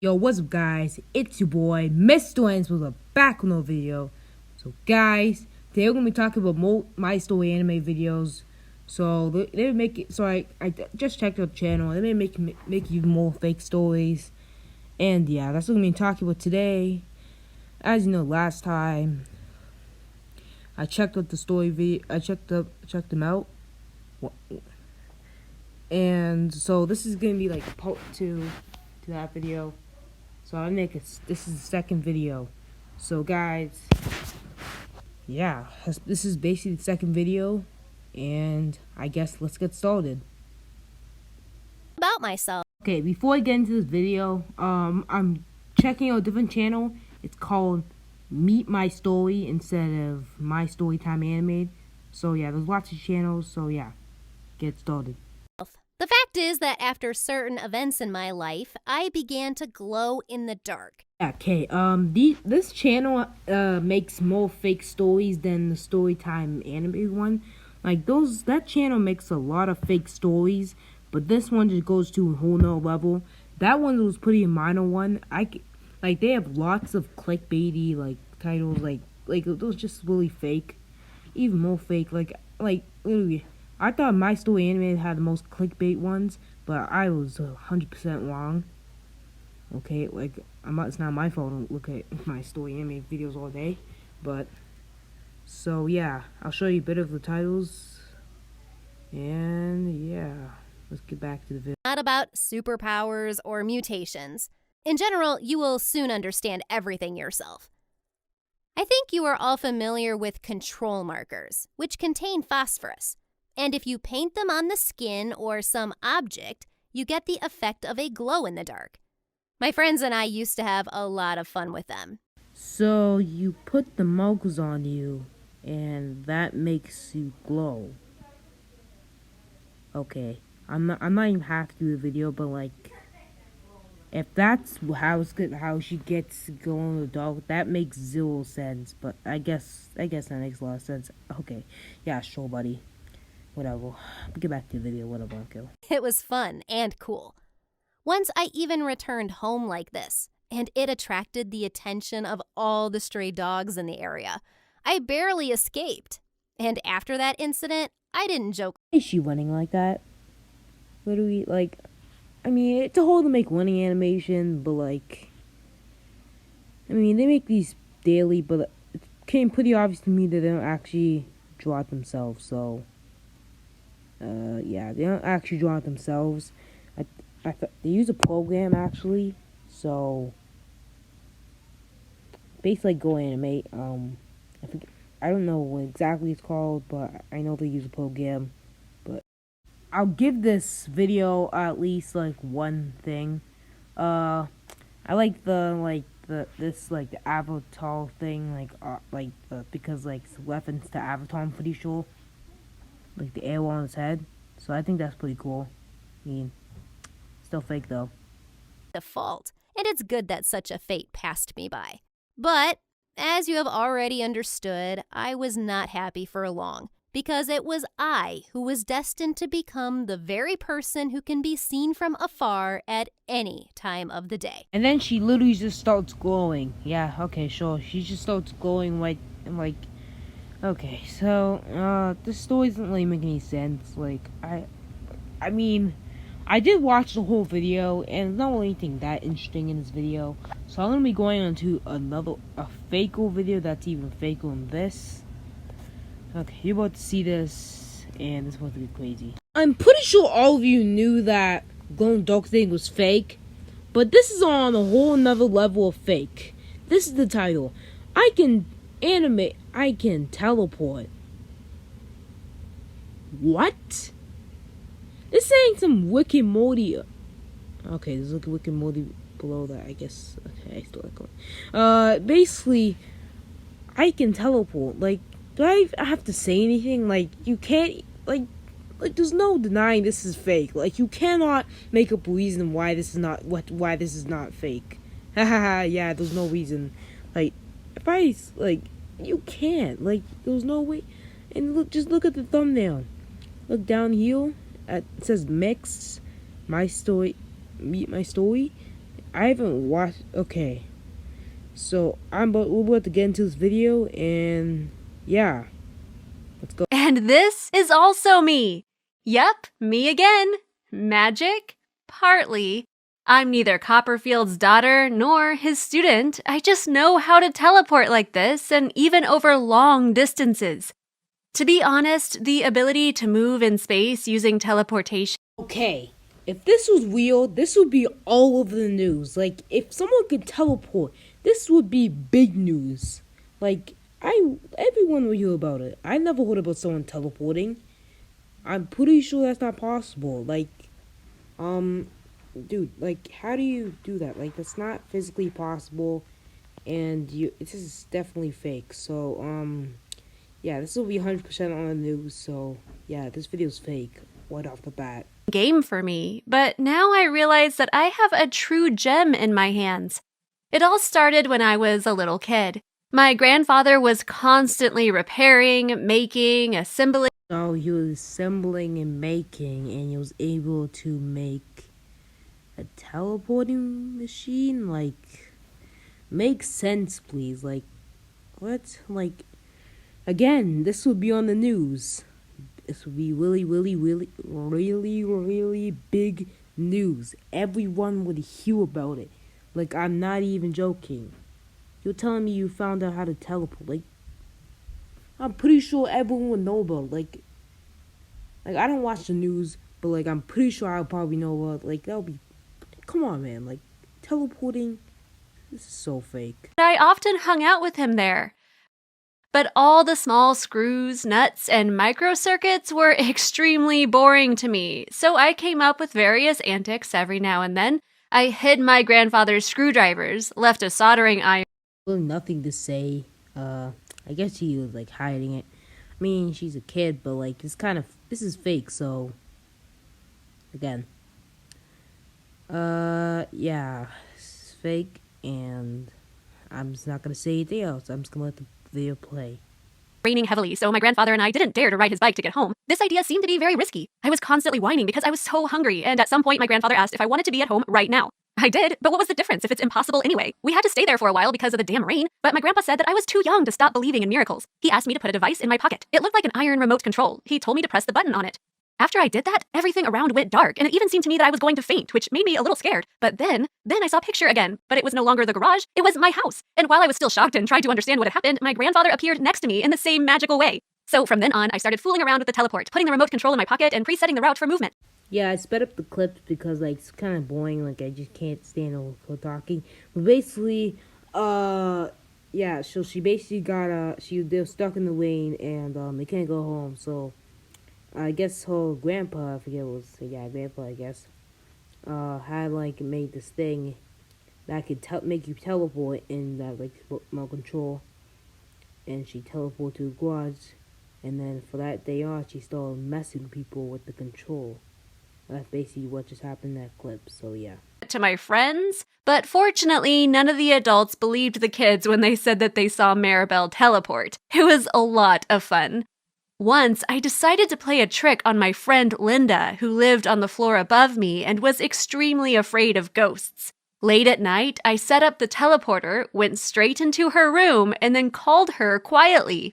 Yo, what's up, guys? It's your boy, Mr. Ends, with a back on a video. So, guys, today we're gonna be talking about my story anime videos. So they make it. So I just checked out the channel. They may make even more fake stories, and yeah, that's what we're gonna be talking about today. As you know, last time I checked out the story video. I checked them out, and so this is gonna be like part 2 to that video. So this is the second video. So guys, yeah, this is basically the second video, and I guess let's get started. About myself. Okay, before I get into this video, I'm checking out a different channel. It's called Meet My Story instead of My Storytime Animated. So yeah, there's lots of channels. So yeah, get started. The fact is that after certain events in my life, I began to glow in the dark. Okay, this channel makes more fake stories than the Storytime anime one. Like that channel makes a lot of fake stories, but this one just goes to a whole nother level. That one was pretty minor one. They have lots of clickbaity like titles, like it was just really fake, even more fake. Like literally, I thought My Story Animated had the most clickbait ones, but I was 100% wrong. Okay, like it's not my fault to look at My Story Anime videos all day, but so yeah, I'll show you a bit of the titles, and yeah, let's get back to the video. Not about superpowers or mutations. In general, you will soon understand everything yourself. I think you are all familiar with control markers, which contain phosphorus. And if you paint them on the skin or some object, you get the effect of a glow in the dark. My friends and I used to have a lot of fun with them. So you put the markers on you, and that makes you glow. Okay, I'm not even half through the video, but like, if that's how she gets to glow in the dark, that makes zero sense. But I guess that makes a lot of sense. Okay, yeah, sure, buddy. Whatever. Get back to the video. Whatever. Okay. It was fun and cool. Once I even returned home like this, and it attracted the attention of all the stray dogs in the area. I barely escaped. And after that incident, I didn't joke. Why is she running like that? Literally, like, I mean, it's a whole to make running animation, but like, I mean, they make these daily, but it became pretty obvious to me that they don't actually draw it themselves, so. Yeah, they don't actually draw it themselves. They use a program actually, so basically Go Animate. I don't know what exactly it's called, but I know they use a program. But I'll give this video at least like one thing. I like the Avatar thing, because it's a reference to Avatar. I'm pretty sure. Like the arrow on his head. So I think that's pretty cool. I mean, still fake though. Default, and it's good that such a fate passed me by. But, as you have already understood, I was not happy for long, because it was I who was destined to become the very person who can be seen from afar at any time of the day. And then she literally just starts glowing. Yeah, okay, sure. She just starts glowing okay, so, this story doesn't really make any sense. Like, I mean, I did watch the whole video, and there's not really anything that interesting in this video. So I'm gonna be going on to a faker video that's even faker than this. Okay, you're about to see this, and it's about to get crazy. I'm pretty sure all of you knew that glow in the dark thing was fake, but this is on a whole nother level of fake. This is the title. I can animate. I can teleport. What? This ain't some Rick and Morty. Okay, there's like a Rick and Morty below that, I guess. Okay, I still like going. Basically, I can teleport. Like, do I have to say anything? Like, you can't. Like, there's no denying this is fake. Like, you cannot make up a reason why this is not fake. Haha, yeah, there's no reason. Like, if I you can't. Like, there's no way. And just look at the thumbnail. Look down here. It says mixed, my story, meet my story, I haven't watched. Okay, so we're about to get into this video, and yeah, let's go. And this is also me. Yep, me again. Magic? Partly. I'm neither Copperfield's daughter nor his student. I just know how to teleport like this and even over long distances. To be honest, the ability to move in space using teleportation. Okay, if this was real, this would be all over the news. Like, if someone could teleport, this would be big news. Like, everyone would hear about it. I never heard about someone teleporting. I'm pretty sure that's not possible. Like, dude, like, how do you do that? Like, that's not physically possible, and this is definitely fake. So, yeah, this will be 100% on the news. So, yeah, this video's fake right off the bat. Game for me, but now I realize that I have a true gem in my hands. It all started when I was a little kid. My grandfather was constantly repairing, making, assembling. So he was assembling and making, and he was able to make a teleporting machine. Like, make sense, please. Like, what? Like, again, this will be on the news. This will be really, really, really, really, really big news. Everyone would hear about it. Like, I'm not even joking. You're telling me you found out how to teleport. Like, I'm pretty sure everyone would know about it. Like, I don't watch the news, but, like, I'm pretty sure I'll probably know about it. Like, that'll be... Come on, man. Like, teleporting... This is so fake. I often hung out with him there. But all the small screws, nuts, and microcircuits were extremely boring to me, so I came up with various antics every now and then. I hid my grandfather's screwdrivers, left a soldering iron. Really nothing to say. I guess she was, like, hiding it. I mean, she's a kid, but, like, this is fake, so... Again. Yeah. This is fake, and I'm just not gonna say anything else. I'm just gonna let the video play. Raining heavily, so my grandfather and I didn't dare to ride his bike to get home. This idea seemed to be very risky. I was constantly whining because I was so hungry, and at some point my grandfather asked if I wanted to be at home right now. I did, but what was the difference if it's impossible anyway? We had to stay there for a while because of the damn rain, but my grandpa said that I was too young to stop believing in miracles. He asked me to put a device in my pocket. It looked like an iron remote control. He told me to press the button on it. After I did that, everything around went dark, and it even seemed to me that I was going to faint, which made me a little scared. But then I saw a picture again, but it was no longer the garage, it was my house. And while I was still shocked and tried to understand what had happened, my grandfather appeared next to me in the same magical way. So from then on, I started fooling around with the teleport, putting the remote control in my pocket and presetting the route for movement. Yeah, I sped up the clips because, like, it's kind of boring. Like, I just can't stand her talking. But basically, yeah, so she basically they were stuck in the rain, and, they can't go home, so... I guess her grandpa, I forget what was, yeah, grandpa, I guess, had, like, made this thing that could make you teleport in that, like, remote control. And she teleported to the garage, and then for that day on, she started messing people with the control. That's basically what just happened in that clip, so yeah. To my friends, but fortunately, none of the adults believed the kids when they said that they saw Maribel teleport. It was a lot of fun. Once, I decided to play a trick on my friend Linda, who lived on the floor above me and was extremely afraid of ghosts. Late at night, I set up the teleporter, went straight into her room, and then called her quietly.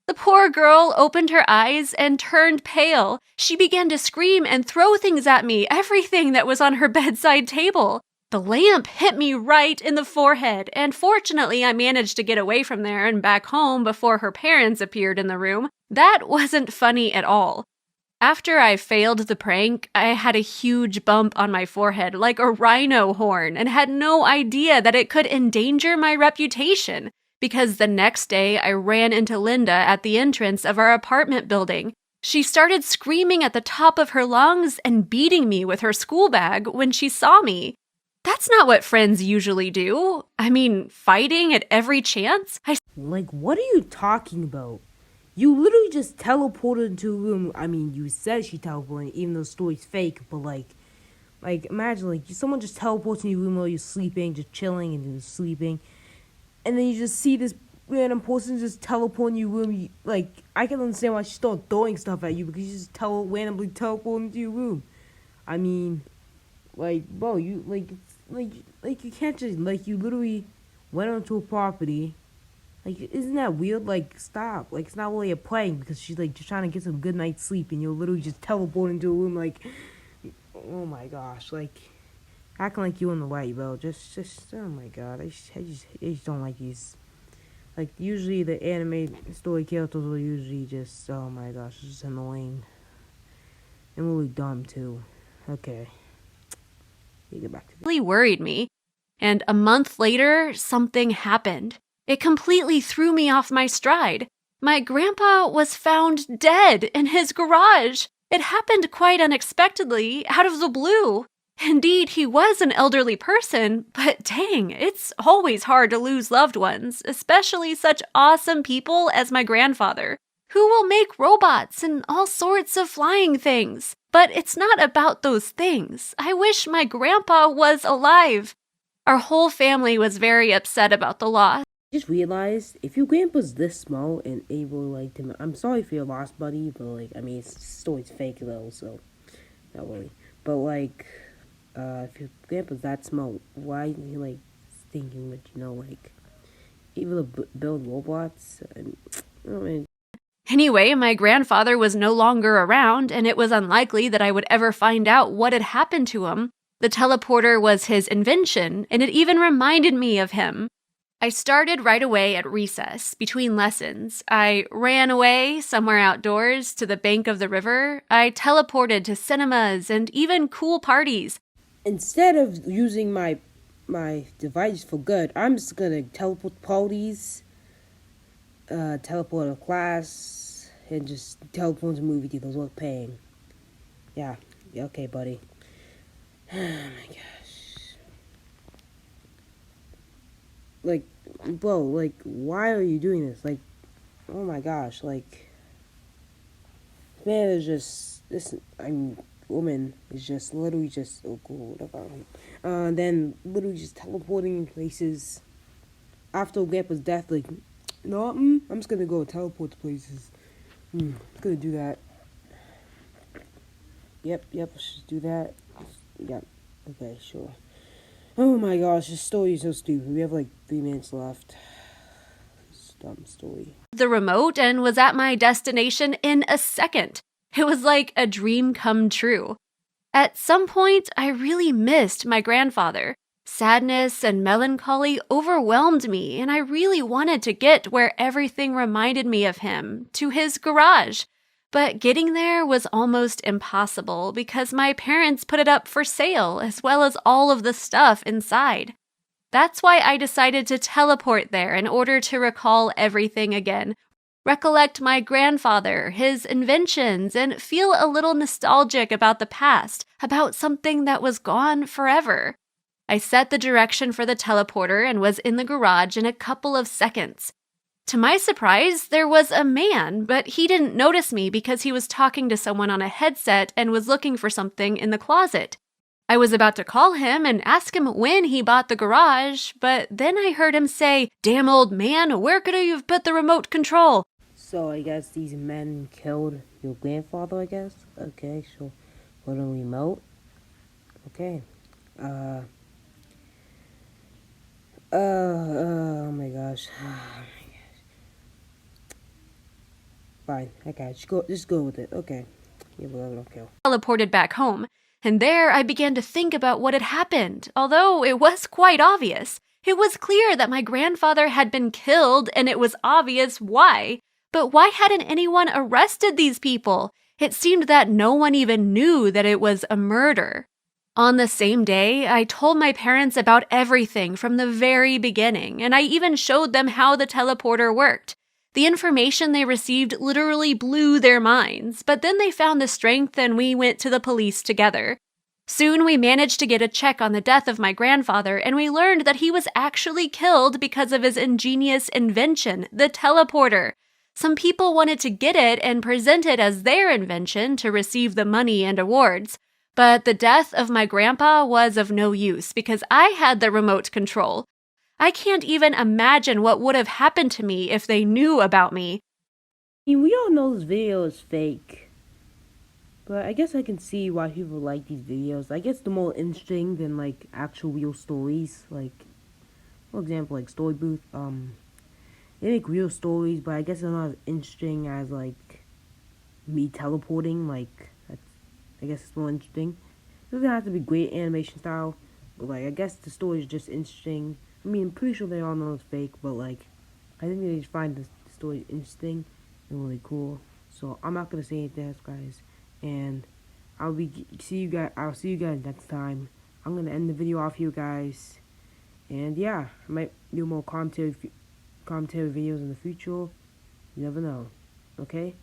The poor girl opened her eyes and turned pale. She began to scream and throw things at me, everything that was on her bedside table. The lamp hit me right in the forehead, and fortunately I managed to get away from there and back home before her parents appeared in the room. That wasn't funny at all. After I failed the prank, I had a huge bump on my forehead like a rhino horn and had no idea that it could endanger my reputation, because the next day I ran into Linda at the entrance of our apartment building. She started screaming at the top of her lungs and beating me with her school bag when she saw me. That's not what friends usually do. I mean, fighting at every chance? Like, what are you talking about? You literally just teleported into a room. I mean, you said she teleported, even though the story's fake, but, like, imagine, like, someone just teleports in your room while you're sleeping, just chilling and just sleeping, and then you just see this random person just teleport in your room. Like, I can understand why she started throwing stuff at you, because you just randomly teleport into your room. I mean, like, bro, like you can't just like you literally went onto a property. Like, isn't that weird? Like, stop. Like, it's not really a prank because she's like just trying to get some good night's sleep, and you're literally just teleport into a room. Like, oh my gosh, like acting like you in the light, bro. Just oh my god, I just don't like these. Like, usually the anime story characters are usually just, oh my gosh, it's just annoying. And really dumb, too. Okay. You get back to Really worried me. And a month later, something happened. It completely threw me off my stride. My grandpa was found dead in his garage. It happened quite unexpectedly, out of the blue. Indeed, he was an elderly person, but dang, it's always hard to lose loved ones, especially such awesome people as my grandfather, who will make robots and all sorts of flying things. But it's not about those things. I wish my grandpa was alive. Our whole family was very upset about the loss. just realized if your grandpa's this small and able like to, I'm sorry for your loss, buddy, but like I mean, it's story's fake though, so not really. But like, if your grandpa's that small, why are you like thinking that like able to build robots? And I mean, Anyway, my grandfather was no longer around, and it was unlikely that I would ever find out what had happened to him. The teleporter was his invention, and it even reminded me of him. I started right away at recess, between lessons. I ran away somewhere outdoors to the bank of the river. I teleported to cinemas and even cool parties. instead of using my device for good, I'm just gonna teleport parties, teleport to class, and just teleport to movie theaters worth paying. Yeah, okay, buddy. Oh my gosh. Like, bro, like, why are you doing this? Like, oh my gosh, like, man is just, woman is just literally just, oh cool, whatever. Then literally just teleporting places. After Grandpa's death, like, no, I'm just gonna go teleport to places. I'm gonna do that. Yep, let's just do that. Yep, okay, sure. Oh my gosh, this story is so stupid. We have like 3 minutes left. This dumb story. The remote and was at my destination in a second. It was like a dream come true. At some point, I really missed my grandfather. Sadness and melancholy overwhelmed me, and I really wanted to get where everything reminded me of him, to his garage. But getting there was almost impossible because my parents put it up for sale, as well as all of the stuff inside. That's why I decided to teleport there in order to recall everything again, recollect my grandfather, his inventions, and feel a little nostalgic about the past, about something that was gone forever. I set the direction for the teleporter and was in the garage in a couple of seconds. To my surprise, there was a man, but he didn't notice me because he was talking to someone on a headset and was looking for something in the closet. I was about to call him and ask him when he bought the garage, but then I heard him say, "Damn old man, where could you have put the remote control?" So I guess these men killed your grandfather, I guess? Okay, so what a remote? Okay. Oh my gosh. Fine, okay, just go with it. Okay. Yeah, whatever, okay. Teleported back home, and there I began to think about what had happened, although it was quite obvious. It was clear that my grandfather had been killed, and it was obvious why. But why hadn't anyone arrested these people? It seemed that no one even knew that it was a murder. On the same day, I told my parents about everything from the very beginning, and I even showed them how the teleporter worked. The information they received literally blew their minds, but then they found the strength and we went to the police together. Soon we managed to get a check on the death of my grandfather, and we learned that he was actually killed because of his ingenious invention, the teleporter. Some people wanted to get it and present it as their invention to receive the money and awards. But the death of my grandpa was of no use because I had the remote control. I can't even imagine what would have happened to me if they knew about me. I mean, we all know this video is fake. But I guess I can see why people like these videos. I guess they're more interesting than like actual real stories. Like, for example, like Story Booth. They make real stories, but I guess they're not as interesting as like me teleporting. Like, I guess it's more interesting. It doesn't have to be great animation style, but like I guess the story is just interesting. I mean, I'm pretty sure they all know it's fake, but like I think they just find the story interesting and really cool. So I'm not gonna say anything else, guys, and I'll see you guys next time. I'm gonna end the video off here, guys, and yeah, I might do more commentary videos in the future. You never know. Okay.